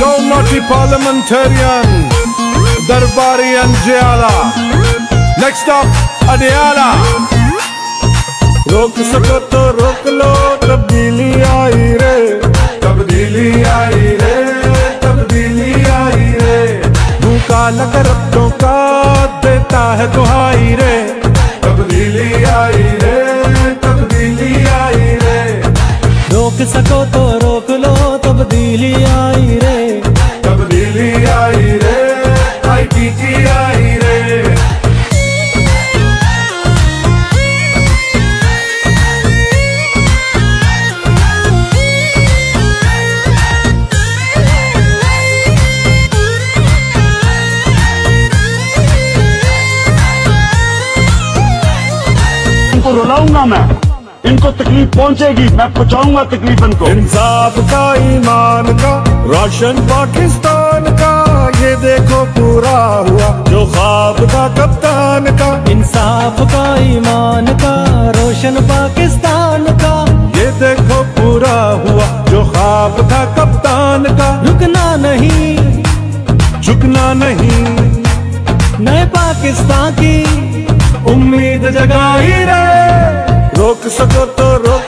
Yo naughty parliamentarian Darbari and Jayala. Next up Adiala. रोक सको तो रोक लो, तब्दीली आई रे, तब्दीली आई रे, तब्दीली आई रे। मुँह काला कर अपनों का देता है दुहाई रे, तब्दीली आई रे, तब्दीली आई रे। रोक सको तो रोक लो, तब्दीली आई रे, तब्दीली आई रे, ITT आई रे। इनको रुलाऊंगा मैं, इनको तकलीफ पहुंचेगी, मैं पहुंचाऊंगा तकलीफ इनको। इंसाफ का, ईमान का, रोशन पाकिस्तान का, ये देखो पूरा हुआ जो ख्वाब था कप्तान का। इंसाफ का, ईमान का, रोशन पाकिस्तान का, ये देखो पूरा हुआ जो ख्वाब था कप्तान का। रुकना नहीं, झुकना नहीं, नए पाकिस्तान की उम्मीद जगाई रे। रोक सको तो रोक